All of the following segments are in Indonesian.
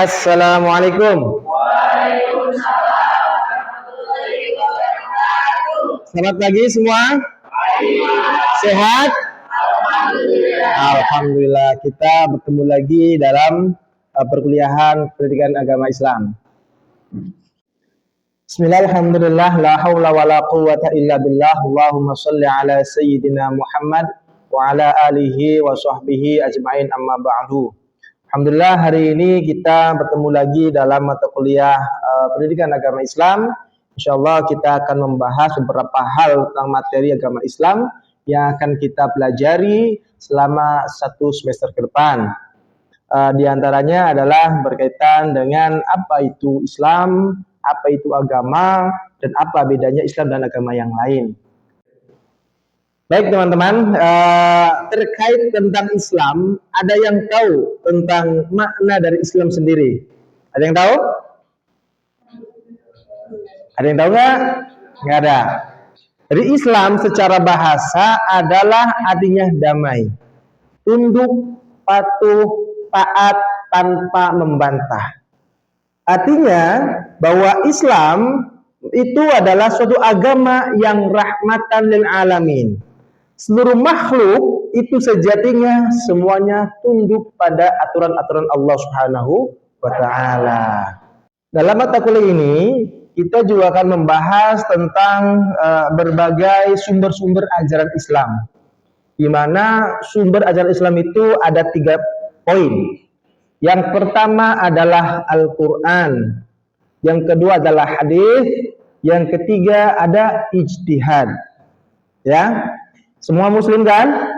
Assalamualaikum. Selamat pagi semua. Sehat? Alhamdulillah. Kita bertemu lagi dalam perkuliahan pendidikan agama Islam. Bismillahirrahmanirrahim. La haula wala quwwata illa billah. Allahumma shalli ala sayyidina Muhammad wa ala alihi wa sahbihi ajma'in, amma ba'du. Alhamdulillah, hari ini kita bertemu lagi dalam mata kuliah pendidikan agama Islam. Insyaallah kita akan membahas beberapa hal tentang materi agama Islam yang akan kita pelajari selama 1 semester ke depan. Di antaranya adalah berkaitan dengan apa itu Islam, apa itu agama, dan apa bedanya Islam dan agama yang lain. Baik teman-teman, terkait tentang Islam, ada yang tahu tentang makna dari Islam sendiri? Ada yang tahu? Ada yang tahu nggak? Nggak ada. Jadi Islam secara bahasa adalah artinya damai, tunduk, patuh, taat, tanpa membantah. Artinya bahwa Islam itu adalah suatu agama yang rahmatan lil alamin. Seluruh makhluk itu sejatinya semuanya tunduk pada aturan-aturan Allah Subhanahu wa taala. Dalam mata kuliah ini kita juga akan membahas tentang berbagai sumber-sumber ajaran Islam. Di mana sumber ajaran Islam itu ada 3 poin. Yang pertama adalah Al-Qur'an. Yang kedua adalah hadis. Yang ketiga ada ijtihad. Ya. Semua muslim kan?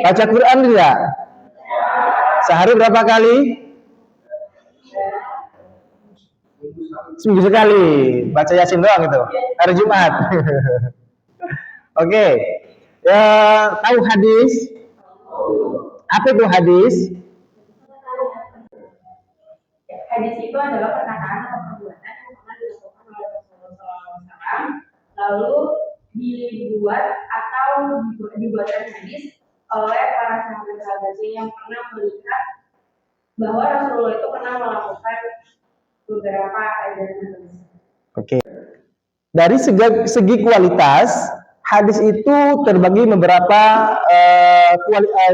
Baca Quran tidak? Sehari berapa kali? Seminggu sekali. Baca Yasin doang itu. Hari Jumat. Oke. Ya, tahu hadis? Apa itu hadis? Hadis itu adalah perkataan atau perbuatan yang pernah dilakukan oleh Rasulullah SAW, lalu dibuat atau dibuatkan hadis oleh para sahabat-sahabatnya yang pernah melihat bahwa Rasulullah itu pernah melakukan beberapa ajaran tersebut. Oke. Dari segi kualitas, hadis itu terbagi beberapa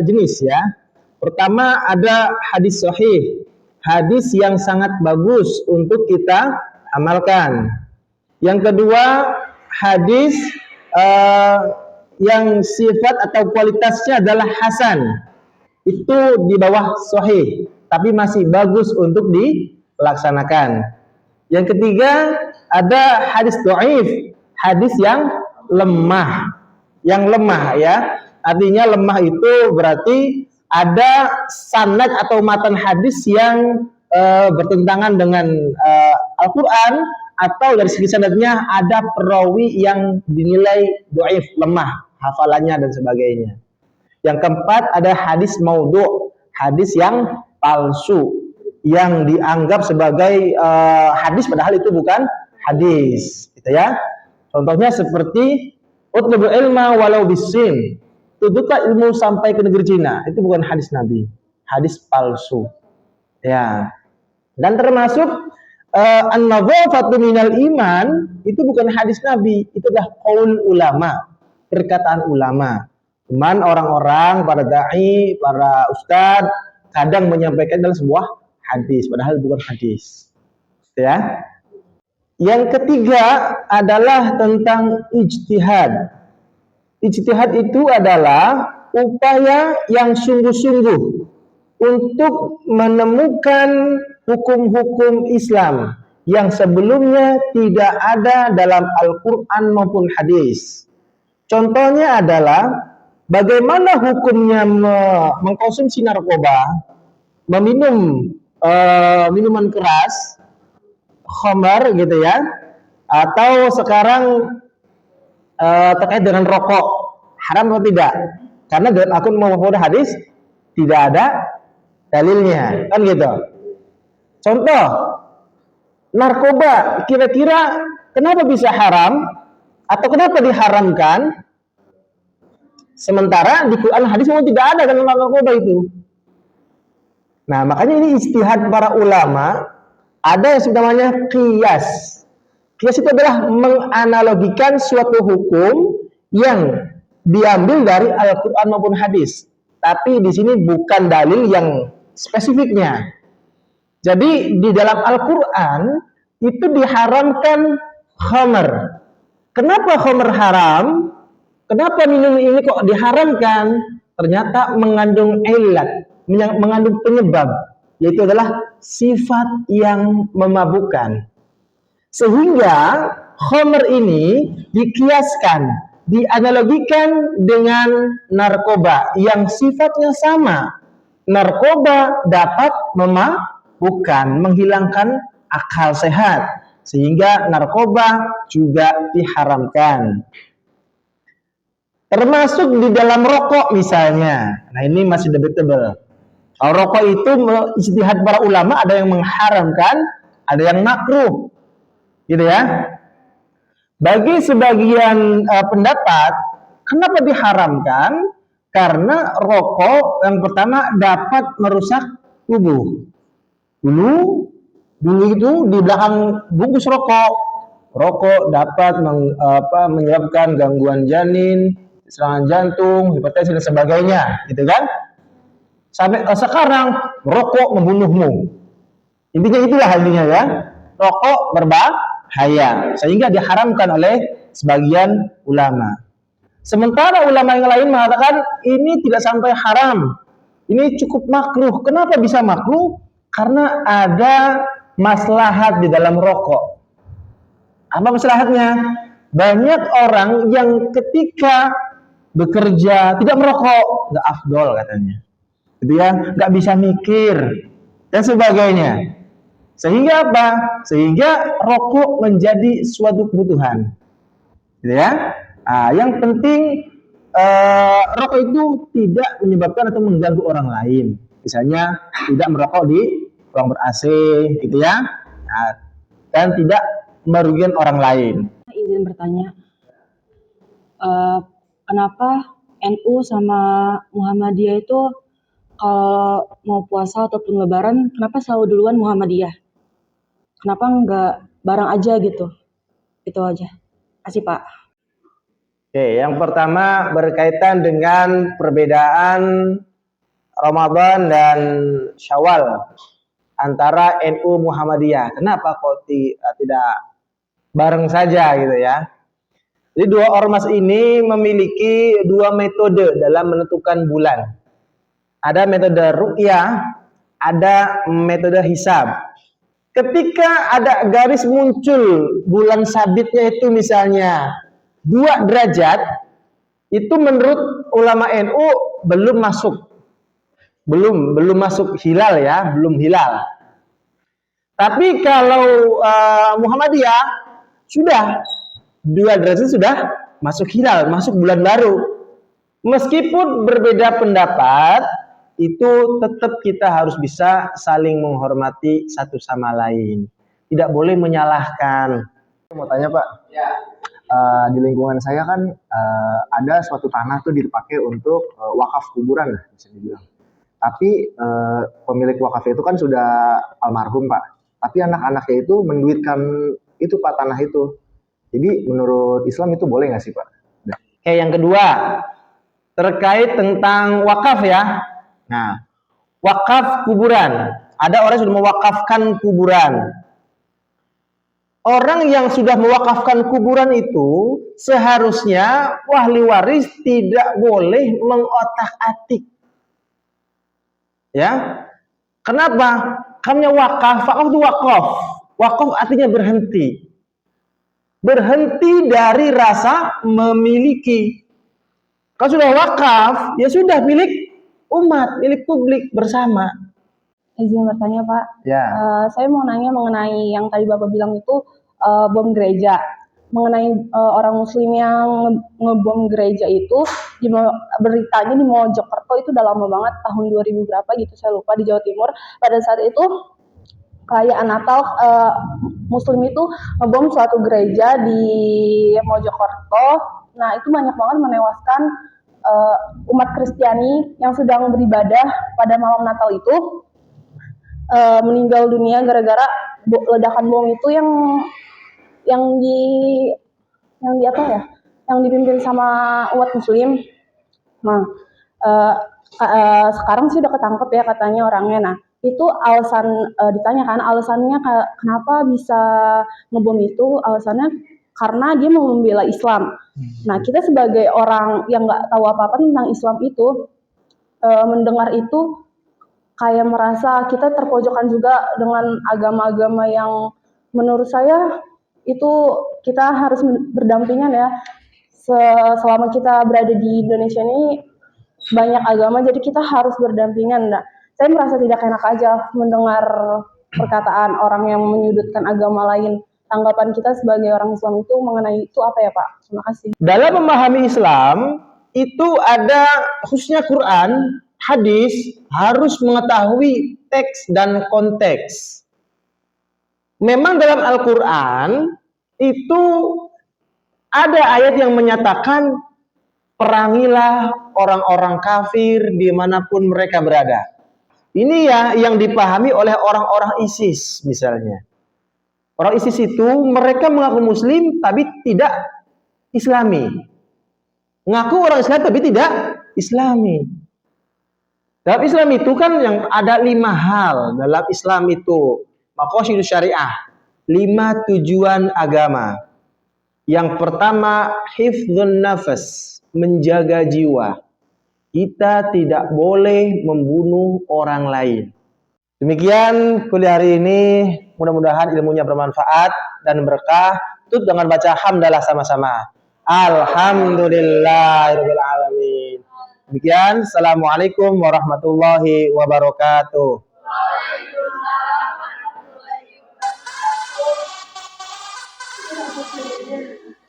jenis ya. Pertama ada hadis sahih, hadis yang sangat bagus untuk kita amalkan. Yang kedua hadis yang sifat atau kualitasnya adalah hasan, itu di bawah sahih tapi masih bagus untuk dilaksanakan. Yang ketiga ada hadis dhaif, hadis yang lemah. Yang lemah ya, artinya lemah itu berarti ada sanad atau matan hadis yang bertentangan dengan Al-Quran, atau dari segi sanadnya ada perawi yang dinilai dhaif, lemah hafalannya dan sebagainya. Yang keempat ada hadis maudhu', hadis yang palsu, yang dianggap sebagai hadis padahal itu bukan hadis, gitu ya. Contohnya seperti utlubul ilma walau bisin, tuntutlah ilmu sampai ke negeri Cina, itu bukan hadis Nabi, hadis palsu. Ya. Dan termasuk an-nadhafatu minal iman, itu bukan hadis Nabi, itu adalah qaul ulama, perkataan ulama. Cuman orang-orang, para dai, para ustadz kadang menyampaikan dalam sebuah hadis padahal bukan hadis. Ya. Yang ketiga adalah tentang ijtihad. Ijtihad itu adalah upaya yang sungguh-sungguh untuk menemukan hukum-hukum Islam yang sebelumnya tidak ada dalam Al-Quran maupun hadis. Contohnya adalah bagaimana hukumnya mengkonsumsi narkoba, meminum minuman keras, khamar gitu ya, atau sekarang terkait dengan rokok, haram atau tidak? Karena dalam akun maupun hadis tidak ada dalilnya, kan gitu. Contoh, narkoba, kira-kira kenapa bisa haram atau kenapa diharamkan? Sementara di Quran hadis memang tidak ada tentang narkoba itu. Nah, makanya ini ijtihad para ulama. Ada yang namanya qiyas. Qiyas itu adalah menganalogikan suatu hukum yang diambil dari Al-Quran maupun hadis. Tapi di sini bukan dalil yang spesifiknya. Jadi di dalam Al-Quran itu diharamkan khamr. Kenapa khamr haram? Kenapa minum ini kok diharamkan? Ternyata mengandung ilat, mengandung penyebab, yaitu adalah sifat yang memabukkan. Sehingga khamr ini dikiaskan, dianalogikan dengan narkoba yang sifatnya sama. Narkoba dapat memabukkan, menghilangkan akal sehat, sehingga narkoba juga diharamkan. Termasuk di dalam rokok misalnya. Nah, ini masih debatable. Kalau rokok itu ijtihad para ulama, ada yang mengharamkan, ada yang makruh. Gitu ya. Bagi sebagian pendapat, kenapa diharamkan? Karena rokok yang pertama dapat merusak tubuh. Dulu itu di belakang bungkus rokok dapat menyebabkan gangguan janin, serangan jantung, hipertensi dan sebagainya, gitu kan? Sampai sekarang rokok membunuhmu. Intinya ya. Rokok berbahaya sehingga diharamkan oleh sebagian ulama. Sementara ulama yang lain mengatakan ini tidak sampai haram. Ini cukup makruh. Kenapa bisa makruh? Karena ada maslahat di dalam rokok. Apa maslahatnya? Banyak orang yang ketika bekerja tidak merokok, nggak afdol katanya. Gitu ya, nggak bisa mikir dan sebagainya. Sehingga apa? Sehingga rokok menjadi suatu kebutuhan. Gitu ya. Nah, yang penting rokok itu tidak menyebabkan atau mengganggu orang lain. Misalnya tidak merokok di ruang ber-AC, gitu ya. Nah, dan tidak merugikan orang lain. Izin bertanya, kenapa NU sama Muhammadiyah itu kalau mau puasa ataupun Lebaran, kenapa selalu duluan Muhammadiyah? Kenapa nggak bareng aja gitu? Itu aja. Kasih Pak. Oke, yang pertama berkaitan dengan perbedaan Ramadan dan Syawal antara NU Muhammadiyah. Kenapa kok tidak bareng saja gitu ya? Jadi dua ormas ini memiliki dua metode dalam menentukan bulan. Ada metode ru'yah, ada metode hisab. Ketika ada garis muncul bulan sabitnya itu misalnya 2 derajat, itu menurut ulama NU belum masuk hilal ya, belum hilal. Tapi kalau Muhammadiyah sudah 2 derajat sudah masuk hilal, masuk bulan baru. Meskipun berbeda pendapat, itu tetap kita harus bisa saling menghormati satu sama lain. Tidak boleh menyalahkan. Mau tanya Pak, ya. Di lingkungan saya kan ada suatu tanah tuh dipakai untuk wakaf kuburan lah bisa dibilang. Tapi pemilik wakaf itu kan sudah almarhum Pak. Tapi anak-anaknya itu menduitkan itu Pak tanah itu. Jadi menurut Islam itu boleh nggak sih Pak? Oke, yang kedua terkait tentang wakaf ya. Nah, wakaf kuburan. Ada orang yang sudah mewakafkan kuburan. Orang yang sudah mewakafkan kuburan itu seharusnya ahli waris tidak boleh mengotak-atik. Ya. Kenapa? Karena wakaf itu wakaf. Wakaf artinya berhenti. Berhenti dari rasa memiliki. Kalau sudah wakaf, ya sudah milik umat, milik publik bersama. Izin bertanya Pak. Ya. Saya mau nanya mengenai yang tadi Bapak bilang itu bom gereja. Mengenai orang Muslim yang ngebom gereja itu, beritanya di Mojokerto itu udah lama banget, tahun 2000 berapa gitu saya lupa, di Jawa Timur. Pada saat itu perayaan Natal Muslim itu ngebom suatu gereja di Mojokerto. Nah itu banyak banget menewaskan umat Kristiani yang sedang beribadah pada malam Natal itu. meninggal dunia gara-gara ledakan bom itu yang di apa ya? Yang dipimpin sama umat muslim. Nah, eh, sekarang sih udah ketangkep ya katanya orangnya. Nah, itu alasan ditanyakan alasannya kenapa bisa ngebom itu, alasannya karena dia mau membela Islam. Nah, kita sebagai orang yang nggak tahu apa-apa tentang Islam itu mendengar itu kayak merasa kita terpojokan juga dengan agama-agama yang menurut saya itu kita harus berdampingan ya. Selama kita berada di Indonesia ini banyak agama, jadi kita harus berdampingan. Nah, saya merasa tidak enak aja mendengar perkataan orang yang menyudutkan agama lain. Tanggapan kita sebagai orang Islam itu mengenai itu apa ya Pak? Terima kasih. Dalam memahami Islam itu ada khususnya Quran, hadis harus mengetahui teks dan konteks. Memang dalam Al-Quran itu ada ayat yang menyatakan perangilah orang-orang kafir dimanapun mereka berada. Ini ya yang dipahami oleh orang-orang ISIS misalnya. Orang ISIS itu mereka mengaku muslim tapi tidak islami. Ngaku orang Islam tapi tidak islami. Dalam Islam itu kan yang ada 5 hal. Dalam Islam itu maqasidus syariah, 5 tujuan agama. Yang pertama, hifdzun nafas, menjaga jiwa. Kita tidak boleh membunuh orang lain. Demikian kuliah hari ini, mudah-mudahan ilmunya bermanfaat dan berkah. Tutup dengan baca hamdalah sama-sama. Alhamdulillahirabbil alamin. Demikian, assalamualaikum warahmatullahi wabarakatuh. Waalaikumsalam warahmatullahi wabarakatuh.